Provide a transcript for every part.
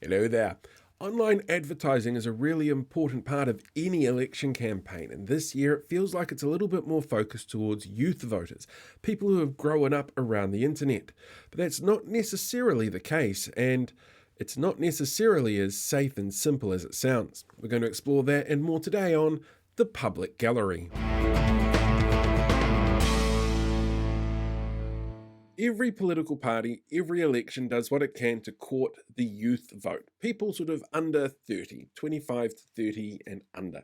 Hello there. Online advertising is a really important part of any election campaign, and this year it feels like it's a little bit more focused towards youth voters, people who have grown up around the internet. But that's not necessarily the case, and it's not necessarily as safe and simple as it sounds. We're going to explore that and more today on The Public Gallery. Every political party, every election does what it can to court the youth vote. People sort of under 30, 25 to 30 and under.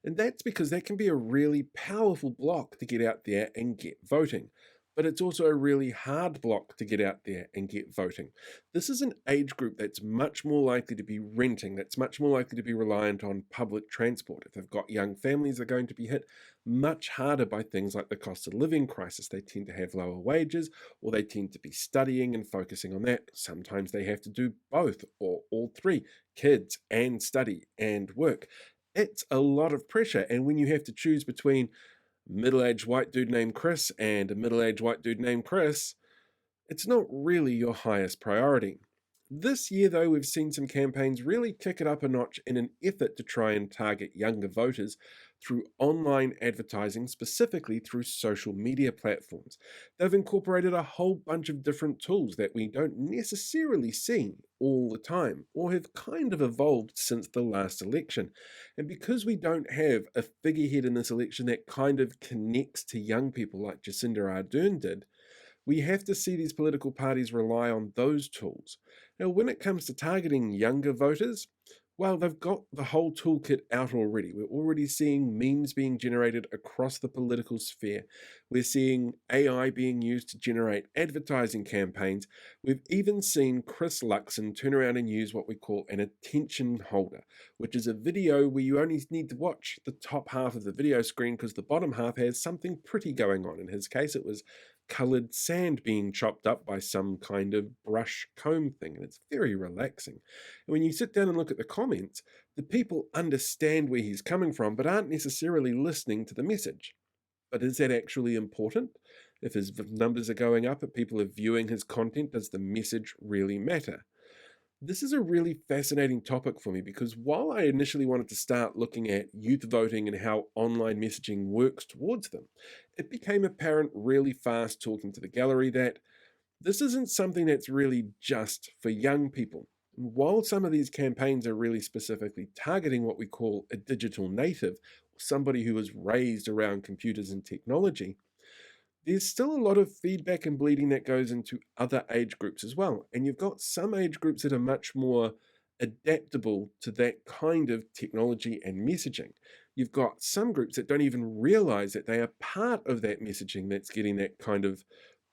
And that's because that can be a really powerful block to get out there and get voting. But it's also a really hard block to get out there and get voting. This is an age group that's much more likely to be renting, that's much more likely to be reliant on public transport. If they've got young families, they're going to be hit much harder by things like the cost of living crisis. They tend to have lower wages, or they tend to be studying and focusing on that. Sometimes they have to do both or all three: kids and study and work. It's a lot of pressure. And when you have to choose between middle-aged white dude named Chris and a middle-aged white dude named Chris, it's not really your highest priority. This year, though, we've seen some campaigns really kick it up a notch in an effort to try and target younger voters through online advertising, specifically through social media platforms. They've incorporated a whole bunch of different tools that we don't necessarily see all the time, or have kind of evolved since the last election. And because we don't have a figurehead in this election that kind of connects to young people like Jacinda Ardern did, we have to see these political parties rely on those tools. Now, when it comes to targeting younger voters, well, they've got the whole toolkit out already. We're already seeing memes being generated across the political sphere. We're seeing AI being used to generate advertising campaigns. We've even seen Chris Luxon turn around and use what we call an attention holder, which is a video where you only need to watch the top half of the video screen because the bottom half has something pretty going on. In his case, it was coloured sand being chopped up by some kind of brush comb thing, and it's very relaxing. And when you sit down and look at the comments, the people understand where he's coming from but aren't necessarily listening to the message. But is that actually important? If his numbers are going up, if people are viewing his content, does the message really matter? This is a really fascinating topic for me because while I initially wanted to start looking at youth voting and how online messaging works towards them, it became apparent really fast talking to the gallery that this isn't something that's really just for young people. While some of these campaigns are really specifically targeting what we call a digital native, somebody who was raised around computers and technology, there's still a lot of feedback and bleeding that goes into other age groups as well. And you've got some age groups that are much more adaptable to that kind of technology and messaging. You've got some groups that don't even realize that they are part of that messaging that's getting that kind of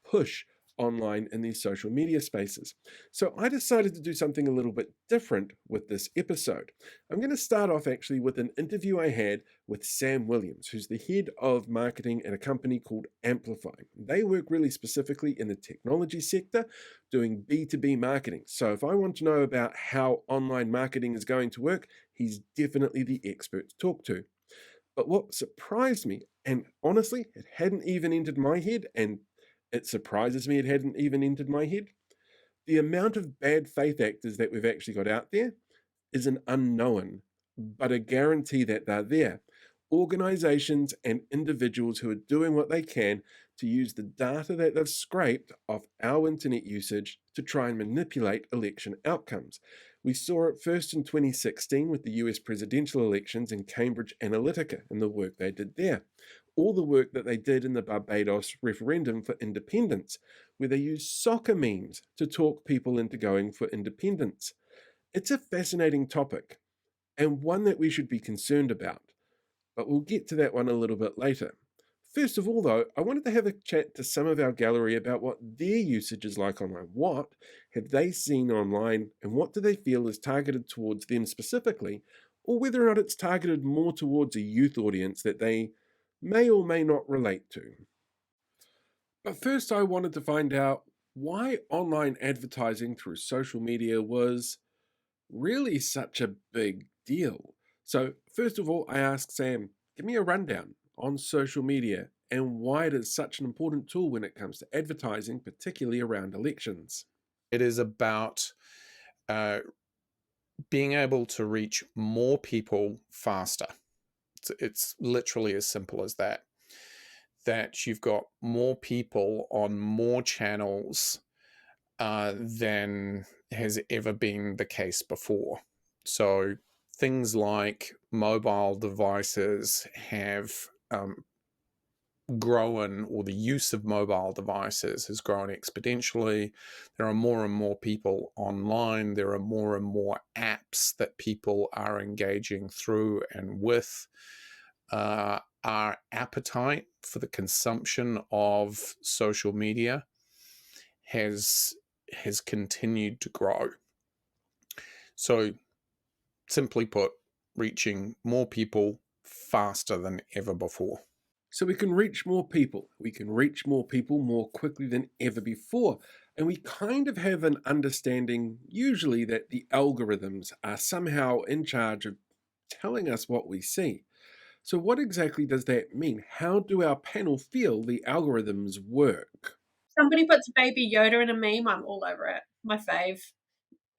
push online in these social media spaces. So I decided to do something a little bit different with this episode. I'm going to start off actually with an interview I had with Sam Williams, who's the head of marketing at a company called Amplify. They work really specifically in the technology sector doing B2B marketing. So if I want to know about how online marketing is going to work, he's definitely the expert to talk to. But what surprised me, and honestly, it hadn't even entered my head, and it surprises me it hadn't even entered my head, the amount of bad faith actors that we've actually got out there is an unknown, but a guarantee that they're there. Organizations and individuals who are doing what they can to use the data that they've scraped off our internet usage to try and manipulate election outcomes. We saw it first in 2016 with the US presidential elections and Cambridge Analytica and the work they did there. All the work that they did in the Barbados referendum for independence, where they used soccer memes to talk people into going for independence. It's a fascinating topic, and one that we should be concerned about, but we'll get to that one a little bit later. First of all, though, I wanted to have a chat to some of our gallery about what their usage is like online. What have they seen online, and what do they feel is targeted towards them specifically, or whether or not it's targeted more towards a youth audience that they may or may not relate to. But first, I wanted to find out why online advertising through social media was really such a big deal. So, first of all, I asked Sam, give me a rundown on social media and why it is such an important tool when it comes to advertising, particularly around elections. It is about uh, being able to reach more people faster. It's literally as simple as that. That you've got more people on more channels than has ever been the case before. So things like mobile devices have grown, or the use of mobile devices has grown exponentially. There are more and more people online. There are more and more apps that people are engaging through and with. Our appetite for the consumption of social media has continued to grow. So, simply put, reaching more people faster than ever before. So we can reach more people. We can reach more people more quickly than ever before. And we kind of have an understanding, usually, that the algorithms are somehow in charge of telling us what we see. So, what exactly does that mean? How do our panel feel the algorithms work? Somebody puts Baby Yoda in a meme, I'm all over it. My fave.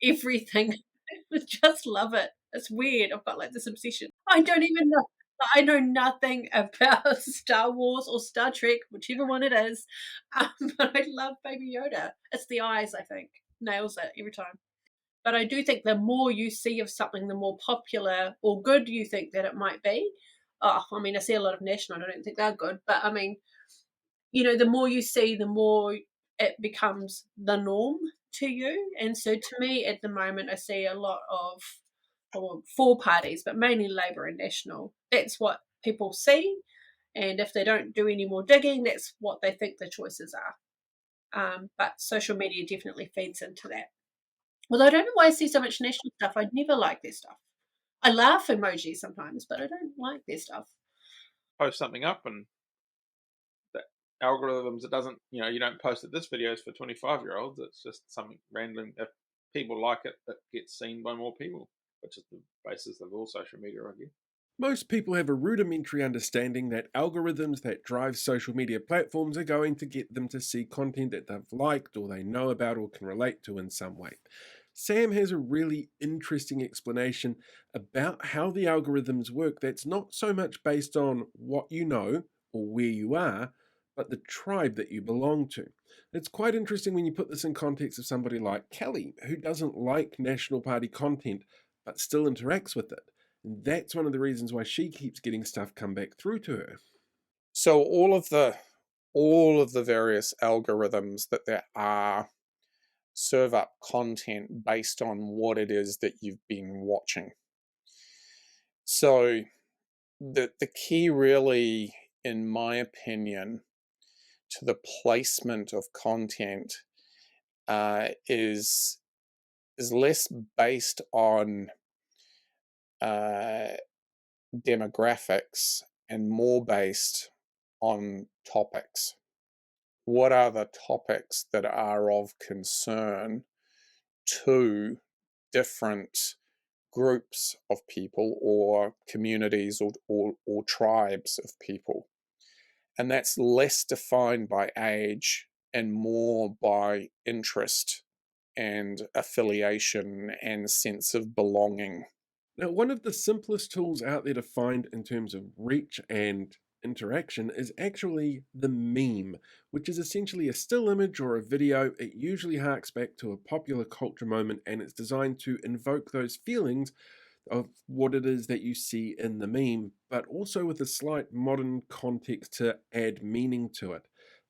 Everything. I just love it. It's weird. I've got like this obsession. I don't even know. I know nothing about Star Wars or Star Trek, whichever one it is. But I love Baby Yoda. It's the eyes, I think. Nails it every time. But I do think the more you see of something, the more popular or good you think that it might be. Oh, I mean, I see a lot of national. I don't think they're good, but I mean, the more you see, the more it becomes the norm to you. And so to me, at the moment, I see a lot of, well, four parties, but mainly Labour and National. That's what people see. And if they don't do any more digging, that's what they think the choices are. But social media definitely feeds into that. Although I don't know why I see so much national stuff. I'd never like their stuff. I laugh emojis sometimes, but I don't like their stuff. Post something up and the algorithms, it doesn't, you don't post that this video is for 25-year-olds. It's just something random. If people like it, it gets seen by more people, which is the basis of all social media, I guess. Most people have a rudimentary understanding that algorithms that drive social media platforms are going to get them to see content that they've liked or they know about or can relate to in some way. Sam has a really interesting explanation about how the algorithms work that's not so much based on what you know or where you are, but the tribe that you belong to. It's quite interesting when you put this in context of somebody like Kelly, who doesn't like National Party content but still interacts with it. And that's one of the reasons why she keeps getting stuff come back through to her. So all of the various algorithms that there are serve up content based on what it is that you've been watching. So the key really, in my opinion, to the placement of content is less based on uh, demographics and more based on topics. What are the topics that are of concern to different groups of people or communities or tribes of people? And that's less defined by age and more by interest and affiliation and sense of belonging. Now, one of the simplest tools out there to find in terms of reach and interaction is actually the meme, which is essentially a still image or a video. It usually harks back to a popular culture moment and it's designed to invoke those feelings of what it is that you see in the meme, but also with a slight modern context to add meaning to it.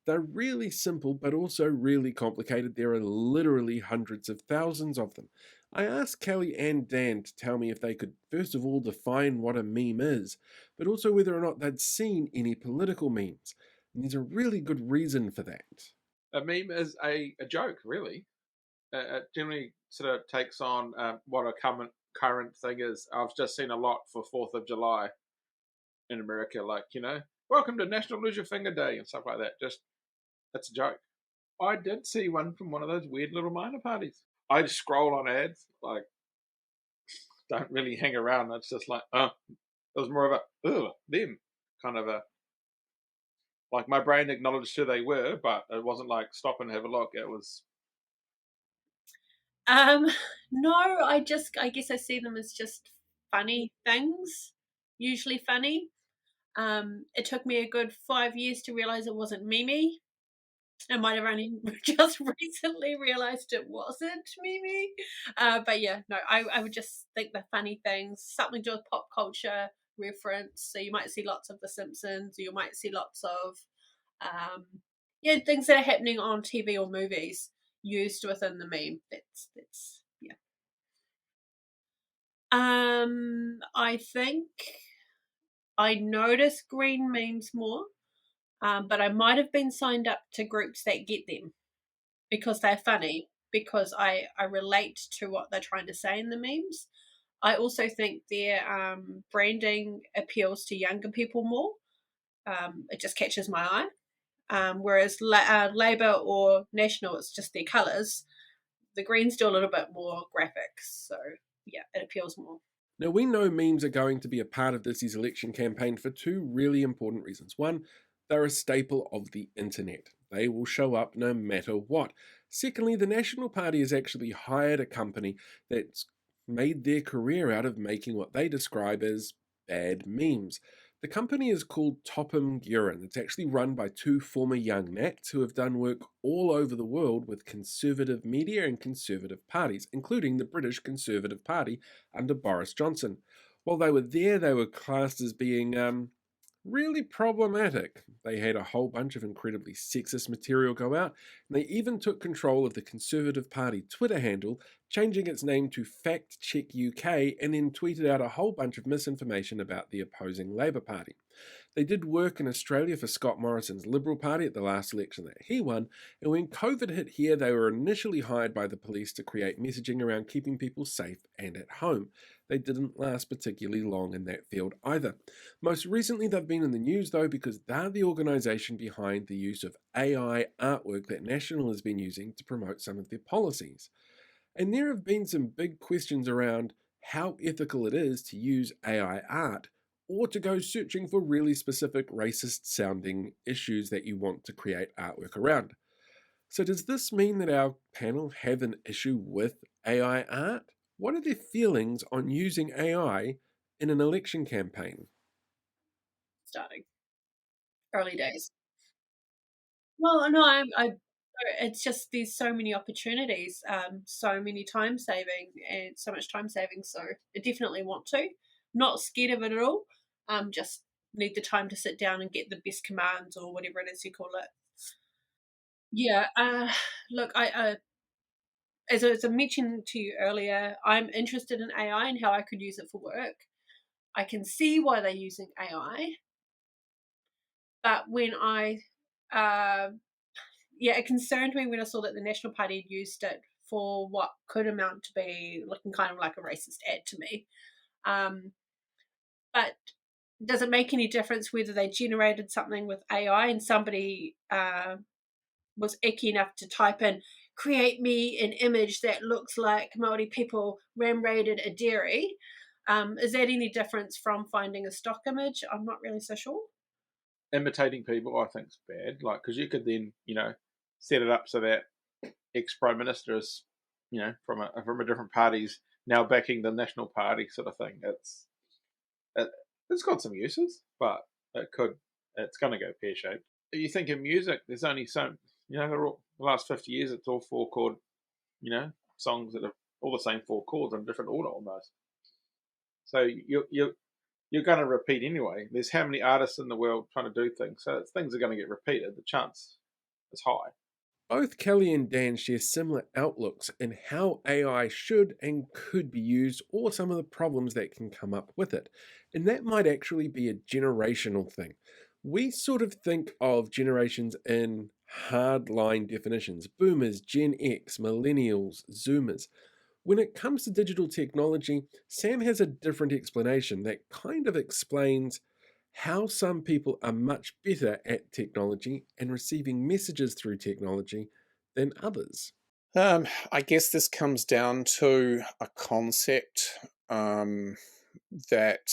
They're really simple, but also really complicated. There are literally hundreds of thousands of them. I asked Kelly and Dan to tell me if they could, first of all, define what a meme is, but also whether or not they'd seen any political memes. And there's a really good reason for that. A meme is a joke, really. It generally sort of takes on what a current thing is. I've just seen a lot for 4th of July in America, like, welcome to National Lose Your Finger Day and stuff like that. Just, it's a joke. I did see one from one of those weird little minor parties. I just scroll on ads, like, don't really hang around. It's just like, it was more of a, them kind of a, like my brain acknowledged who they were, but it wasn't like stop and have a look. It was, Um, no, I guess I see them as just funny things, usually funny. It took me a good 5 years to realize it wasn't Mimi. I might have only just recently realized it wasn't Mimi. But yeah, no, I would just think they're funny things, something to do with pop culture reference. So you might see lots of The Simpsons, or you might see lots of um, yeah, things that are happening on TV or movies used within the meme. That's yeah. I think I notice green memes more, but I might have been signed up to groups that get them because they're funny, because I relate to what they're trying to say in the memes. I also think their branding appeals to younger people more. It just catches my eye. Whereas Labour or National, it's just their colours. The Greens do a little bit more graphics, so yeah, it appeals more. Now, we know memes are going to be a part of this year's election campaign for two really important reasons. One, they're a staple of the internet. They will show up no matter what. Secondly, the National Party has actually hired a company that's made their career out of making what they describe as bad memes. The company is called Topham Guerin. It's actually run by two former young Nats who have done work all over the world with conservative media and conservative parties, including the British Conservative Party under Boris Johnson. While they were there, they were classed as being really problematic. They had a whole bunch of incredibly sexist material go out, and they even took control of the Conservative Party Twitter handle, changing its name to Fact Check UK, and then tweeted out a whole bunch of misinformation about the opposing Labour Party. They did work in Australia for Scott Morrison's Liberal Party at the last election that he won, and when COVID hit here, they were initially hired by the police to create messaging around keeping people safe and at home. They didn't last particularly long in that field either. Most recently, they've been in the news though because they're the organisation behind the use of AI artwork that National has been using to promote some of their policies. And there have been some big questions around how ethical it is to use AI art or to go searching for really specific racist sounding issues that you want to create artwork around. So, does this mean that our panel have an issue with AI art? What are their feelings on using AI in an election campaign? Starting early days. Well, no, it's just there's so many opportunities, so many time saving, and so much time saving. So I definitely want to. Not scared of it at all. Just need the time to sit down and get the best commands or whatever it is you call it. Yeah. Look, as I mentioned to you earlier, I'm interested in AI and how I could use it for work. I can see why they're using AI, but when it concerned me when I saw that the National Party had used it for what could amount to be looking kind of like a racist ad to me. But does it make any difference whether they generated something with AI and somebody was icky enough to type in, create me an image that looks like Māori people ram raided a dairy? Is that any difference from finding a stock image? I'm not really so sure. Imitating people, I think, is bad. Like, because you could then, set it up so that ex-prime minister is, from a different party's now backing the National Party, sort of thing. It's got some uses, but it's going to go pear-shaped. You think in music, there's only so, the last 50 years, it's all four chord, songs that are all the same four chords in different order almost. So you're going to repeat anyway. There's how many artists in the world trying to do things, so things are going to get repeated. The chance is high. Both Kelly and Dan share similar outlooks in how AI should and could be used, or some of the problems that can come up with it. And that might actually be a generational thing. We sort of think of generations in hard-line definitions: boomers, Gen X, millennials, zoomers. When it comes to digital technology, Sam has a different explanation that kind of explains how some people are much better at technology and receiving messages through technology than others. I guess this comes down to a concept that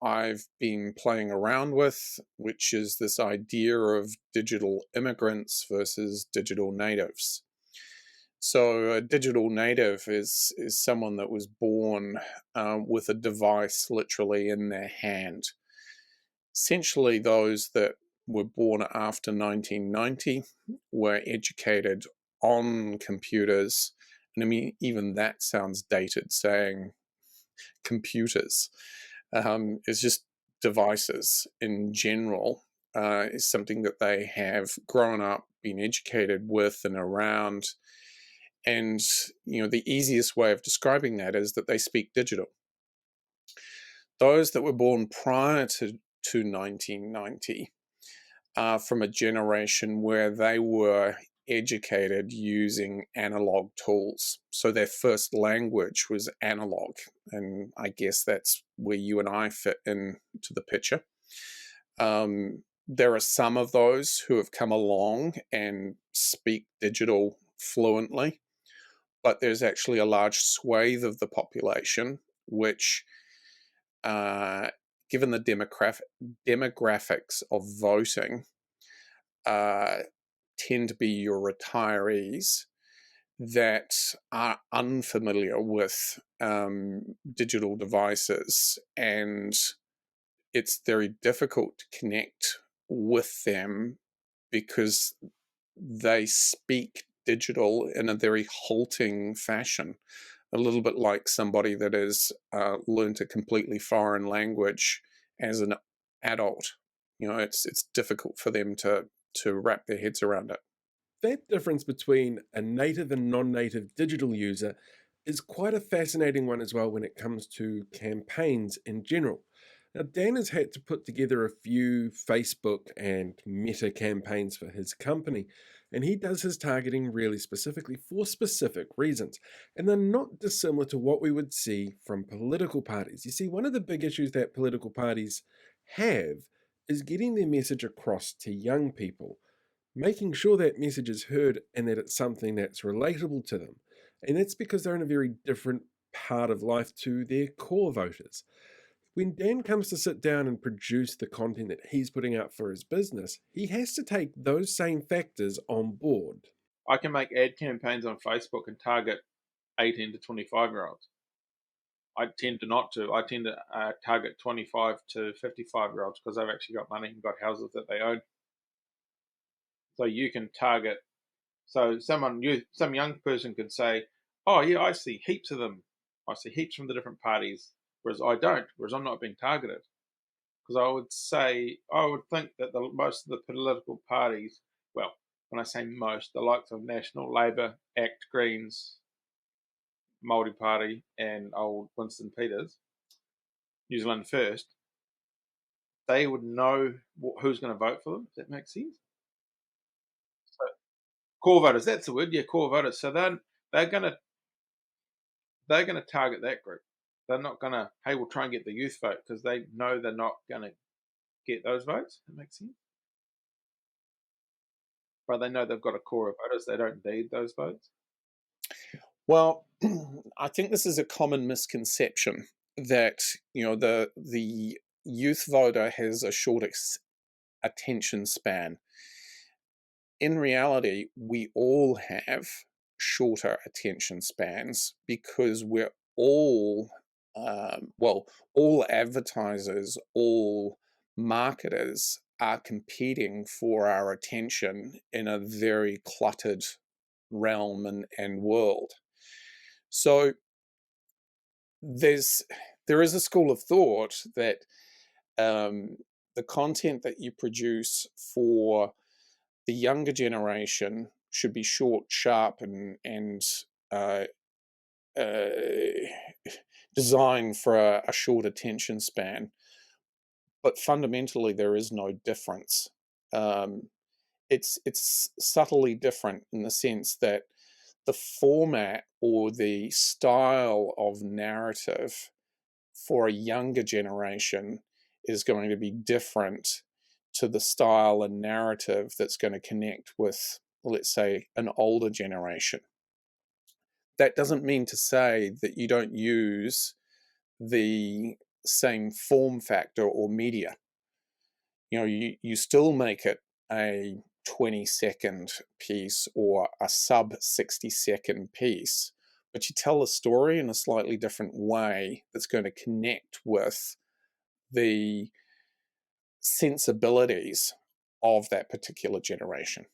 I've been playing around with, which is this idea of digital immigrants versus digital natives. So a digital native is someone that was born with a device literally in their hand. Essentially, those that were born after 1990 were educated on computers. And I mean, even that sounds dated, saying computers. It's just devices in general. Is something that they have grown up, been educated with and around. And, the easiest way of describing that is that they speak digital. Those that were born prior to 1990 are from a generation where they were educated using analog tools. So their first language was analog. And I guess that's where you and I fit into the picture. There are some of those who have come along and speak digital fluently, but there's actually a large swathe of the population which, given the demographics of voting, tend to be your retirees that are unfamiliar with digital devices, and it's very difficult to connect with them because they speak digital in a very halting fashion, a little bit like somebody that has learned a completely foreign language as an adult. It's difficult for them to wrap their heads around it. That difference between a native and non-native digital user is quite a fascinating one as well when it comes to campaigns in general. Now, Dan has had to put together a few Facebook and Meta campaigns for his company, and he does his targeting really specifically for specific reasons. And they're not dissimilar to what we would see from political parties. You see, one of the big issues that political parties have is getting their message across to young people, making sure that message is heard and that it's something that's relatable to them. And that's because they're in a very different part of life to their core voters. When Dan comes to sit down and produce the content that he's putting out for his business, he has to take those same factors on board. I can make ad campaigns on Facebook and target 18 to 25-year-olds. I tend to not to. I tend to target 25 to 55-year-olds because they've actually got money and got houses that they own. So you can target. So some young person could say, "Oh yeah, I see heaps of them. I see heaps from the different parties, whereas I don't. Whereas I'm not being targeted." Because I would think that most of the political parties, well, when I say most, the likes of National Labour, ACT, Greens, Māori Party, and old Winston Peters, New Zealand First, they would know who's going to vote for them. Does that make sense? So core voters, that's the word, yeah, core voters. So they're going to target that group. They're not going to, hey, we'll try and get the youth vote because they know they're not going to get those votes. That makes sense. But they know they've got a core of voters. They don't need those votes. Well, I think this is a common misconception that the youth voter has a short attention span. In reality, we all have shorter attention spans because we're all all advertisers, all marketers are competing for our attention in a very cluttered realm and world. So there is a school of thought that the content that you produce for the younger generation should be short, sharp, and designed for a short attention span. But fundamentally, there is no difference. It's subtly different in the sense that the format or the style of narrative for a younger generation is going to be different to the style and narrative that's going to connect with, let's say, an older generation. That doesn't mean to say that you don't use the same form factor or media. You still make it a 20-second piece or a sub 60-second piece, but you tell a story in a slightly different way that's going to connect with the sensibilities of that particular generation.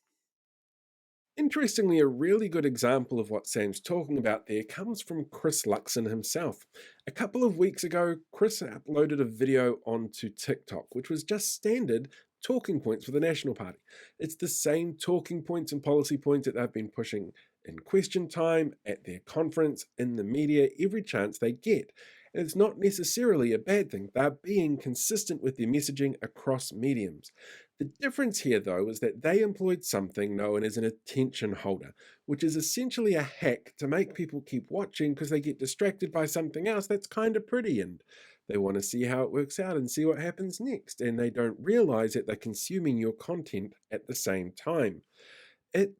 Interestingly, a really good example of what Sam's talking about there comes from Chris Luxon himself. A couple of weeks ago, Chris uploaded a video onto TikTok, which was just standard talking points for the National Party. It's the same talking points and policy points that they've been pushing in question time, at their conference, in the media, every chance they get. And it's not necessarily a bad thing. They're being consistent with their messaging across mediums. The difference here, though, is that they employed something known as an attention holder, which is essentially a hack to make people keep watching because they get distracted by something else that's kind of pretty and they want to see how it works out and see what happens next, and they don't realize that they're consuming your content at the same time. It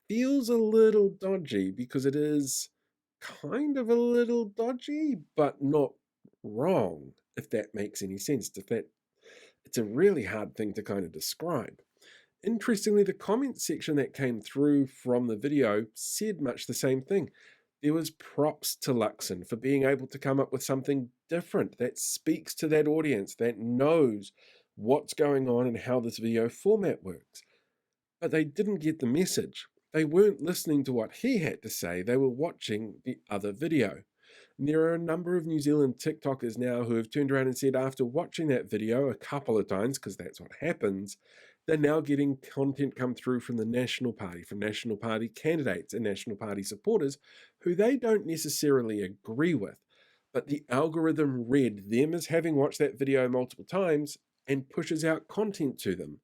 feels a little dodgy because it is kind of a little dodgy, but not wrong, if that makes any sense. It's a really hard thing to kind of describe. Interestingly, the comment section that came through from the video said much the same thing. There was props to Luxon for being able to come up with something different that speaks to that audience, that knows what's going on and how this video format works. But they didn't get the message. They weren't listening to what he had to say, they were watching the other video. And there are a number of New Zealand TikTokers now who have turned around and said after watching that video a couple of times, because that's what happens, they're now getting content come through from the National Party, from National Party candidates and National Party supporters who they don't necessarily agree with. But the algorithm read them as having watched that video multiple times and pushes out content to them.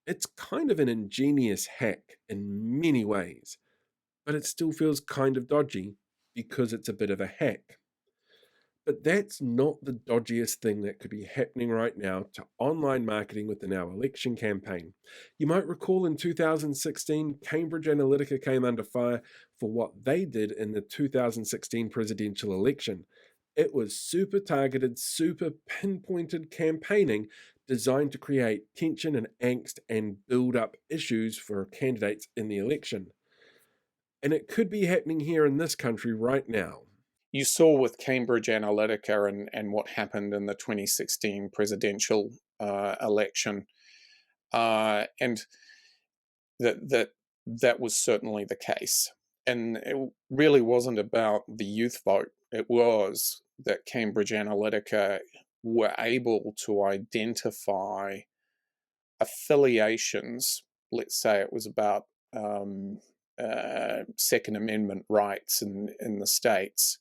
It's kind of an ingenious hack in many ways, but it still feels kind of dodgy because it's a bit of a hack. But that's not the dodgiest thing that could be happening right now to online marketing within our election campaign. You might recall in 2016, Cambridge Analytica came under fire for what they did in the 2016 presidential election. It was super targeted, super pinpointed campaigning designed to create tension and angst and build up issues for candidates in the election. And it could be happening here in this country right now. You saw with Cambridge Analytica and what happened in the 2016 presidential election, and that was certainly the case. And it really wasn't about the youth vote. It was that Cambridge Analytica were able to identify affiliations. Let's say it was about Second Amendment rights in the States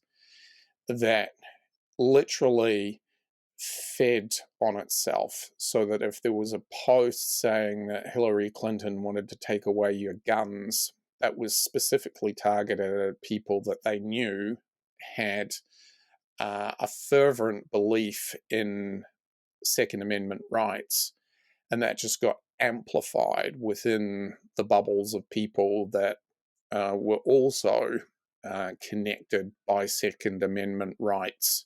that literally fed on itself, so that if there was a post saying that Hillary Clinton wanted to take away your guns, that was specifically targeted at people that they knew had a fervent belief in Second Amendment rights, and that just got amplified within the bubbles of people that were also connected by Second Amendment rights.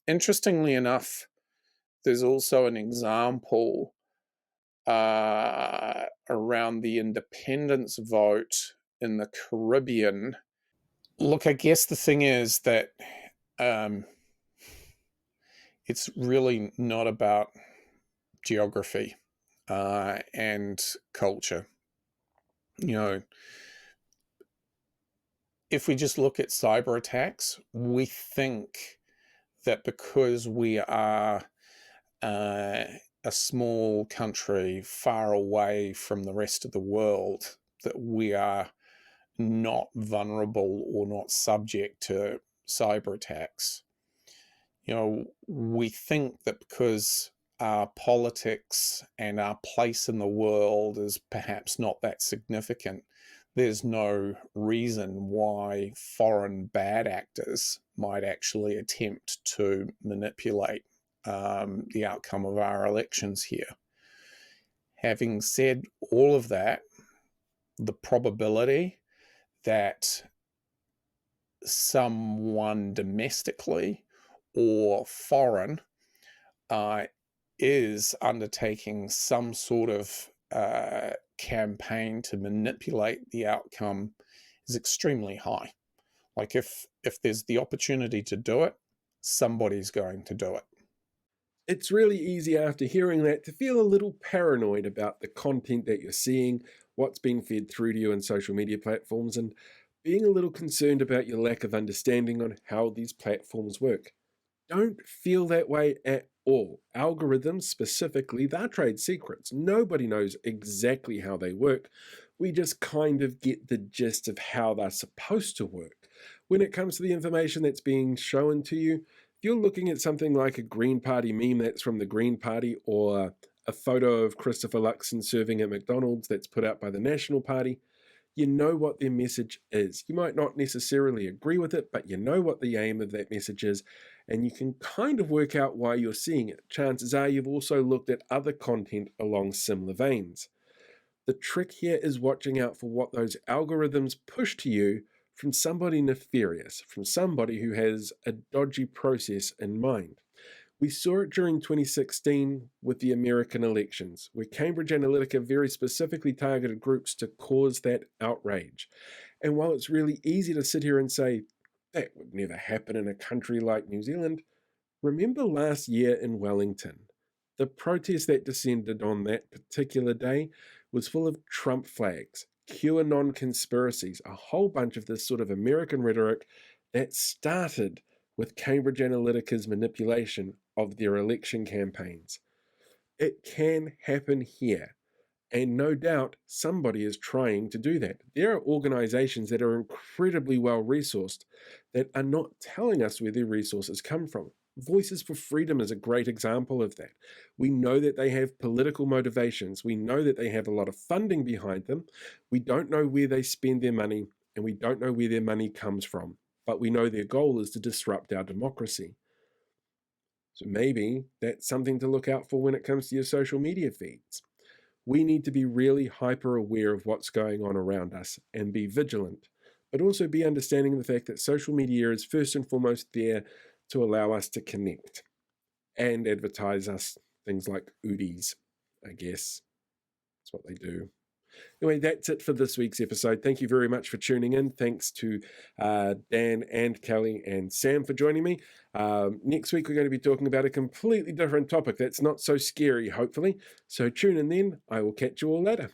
Interestingly enough, there's also an example around the independence vote in the Caribbean. Look, I guess the thing is that it's really not about geography and culture. You know, if we just look at cyber attacks, we think that because we are a small country far away from the rest of the world, that we are not vulnerable or not subject to cyber attacks. You know, we think that because our politics and our place in the world is perhaps not that significant, there's no reason why foreign bad actors might actually attempt to manipulate the outcome of our elections here. Having said all of that, the probability that someone domestically or foreign is undertaking some sort of campaign to manipulate the outcome is extremely high. Like if there's the opportunity to do it, somebody's going to do it. It's really easy after hearing that to feel a little paranoid about the content that you're seeing, what's being fed through to you in social media platforms, and being a little concerned about your lack of understanding on how these platforms work. Don't feel that way at all. Algorithms specifically, they're trade secrets. Nobody knows exactly how they work. We just kind of get the gist of how they're supposed to work. When it comes to the information that's being shown to you, if you're looking at something like a Green Party meme that's from the Green Party, or a photo of Christopher Luxon serving at McDonald's that's put out by the National Party, you know what their message is. You might not necessarily agree with it, but you know what the aim of that message is, and you can kind of work out why you're seeing it. Chances are you've also looked at other content along similar veins. The trick here is watching out for what those algorithms push to you from somebody nefarious, from somebody who has a dodgy process in mind. We saw it during 2016 with the American elections, where Cambridge Analytica very specifically targeted groups to cause that outrage. And while it's really easy to sit here and say, that would never happen in a country like New Zealand, remember last year in Wellington. The protest that descended on that particular day was full of Trump flags, QAnon conspiracies, a whole bunch of this sort of American rhetoric that started with Cambridge Analytica's manipulation of their election campaigns. It can happen here, and no doubt somebody is trying to do that. There are organizations that are incredibly well resourced that are not telling us where their resources come from. Voices for Freedom is a great example of that. We know that they have political motivations. We know that they have a lot of funding behind them. We don't know where they spend their money, and we don't know where their money comes from. But we know their goal is to disrupt our democracy. So maybe that's something to look out for when it comes to your social media feeds. We need to be really hyper aware of what's going on around us and be vigilant, but also be understanding of the fact that social media is first and foremost there to allow us to connect and advertise us things like Oodies, I guess. That's what they do. Anyway, that's it for this week's episode. Thank you very much for tuning in. Thanks to Dan and Kelly and Sam for joining me. Next week, we're going to be talking about a completely different topic that's not so scary, hopefully. So tune in then. I will catch you all later.